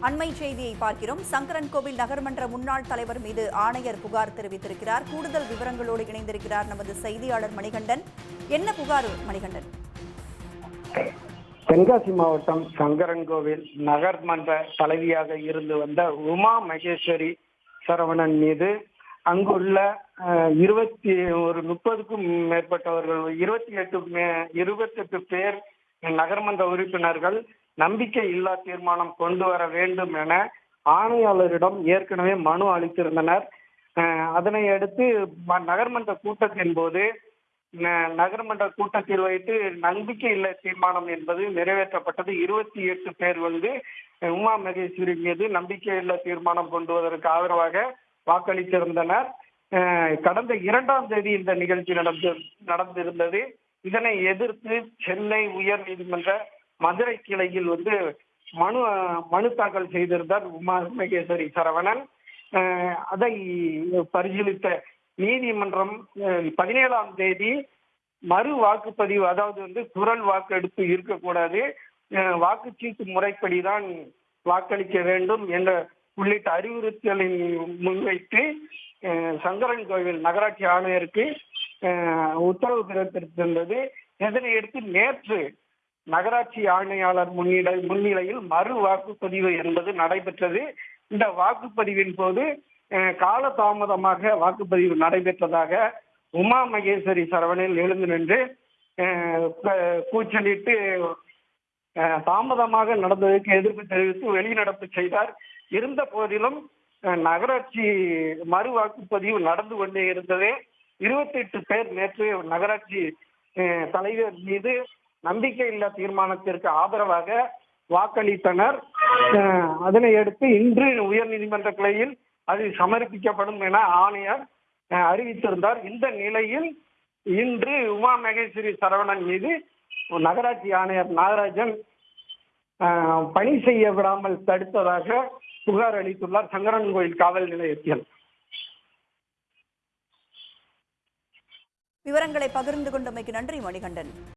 அண்மை செய்தியை பார்க்கிறோம். சங்கரன்கோவில் நகர்மன்ற முன்னாள் தலைவர் மீது ஆணையர் புகார் தெரிவித்திருக்கிறார். கூடுதல் விவரங்களோடு இணைந்திருக்கிறார் நமது செய்தியாளர் மணிகண்டன். என்ன புகார் மணிகண்டன்? தென்காசி மாவட்டம் சங்கரன்கோவில் நகர்மன்ற தலைவியாக இருந்து வந்த உமா மகேஸ்வரி சரவணன் மீது அங்குள்ள 30க்கும் மேற்பட்டவர்கள் 28 பேர் நகர்மன்ற உறுப்பினர்கள் நம்பிக்கை இல்லா தீர்மானம் கொண்டு வர வேண்டும் என ஆணையாளரிடம் ஏற்கனவே மனு அளித்திருந்தனர். அதனை அடுத்து நகர்மன்ற கூட்டத்தின் போது நகர்மன்ற கூட்டத்தில் வைத்து நம்பிக்கை இல்ல தீர்மானம் என்பது நிறைவேற்றப்பட்டது. 28 பேர் உமா மகேஸ்வரி மீது நம்பிக்கை இல்ல தீர்மானம் கொண்டு வருவதற்கு ஆதரவாக வாக்களித்திருந்தனர். கடந்த 2ஆம் தேதி இந்த நிகழ்ச்சி நடந்திருந்தது. இதனை எதிர்த்து சென்னை உயர் நீதிமன்ற மதுரை கிளையில் மனு தாக்கல் செய்திருந்தார் உமா மகேஸ்வரி சரவணன். அதை பரிசீலித்த நீதிமன்றம் 17ஆம் தேதி மறு வாக்குப்பதிவு, அதாவது குரல் வாக்கெடுப்பு இருக்கக்கூடாது, வாக்குச்சீட்டு முறைப்படிதான் வாக்களிக்க வேண்டும் என்ற உள்ளிட்ட அறிவுறுத்தலை முன்வைத்து சங்கரன்கோவில் நகராட்சி ஆணையருக்கு உத்தரவு பிறப்பித்திருந்தது. இதனையடுத்து நேற்று நகராட்சி ஆணையாளர் முன்னிலையில் மறு வாக்குப்பதிவு என்பது நடைபெற்றது. இந்த வாக்குப்பதிவின் போது காலதாமதமாக வாக்குப்பதிவு நடைபெற்றதாக உமா மகேஸ்வரி சரவணன் எழுந்து நின்று கூச்சலிட்டு தாமதமாக நடந்ததற்கு எதிர்ப்பு தெரிவித்து வெளிநடப்பு செய்தார். இருந்த போதிலும் நகராட்சி மறு வாக்குப்பதிவு நடந்து கொண்டே இருந்தது. 28 பேர் நேற்று நகராட்சி தலைவர் மீது நம்பிக்கை இல்லா தீர்மானத்திற்கு ஆதரவாக வாக்களித்தனர். அதனை அடுத்து இன்று உயர்நீதிமன்ற கிளையில் அது சமர்ப்பிக்கப்படும் என ஆணையர் அறிவித்திருந்தார். இந்த நிலையில் இன்று உமா மகேஸ்வரி சரவணன் மீது நகராட்சி ஆணையர் நாகராஜன் பணி செய்ய விடாமல் தடுத்ததாக புகார் அளித்துள்ளார் சங்கரன்கோவில் காவல் நிலையத்தில். விவரங்களை பகிர்ந்து கொண்டமைக்கு நன்றி மணிகண்டன்.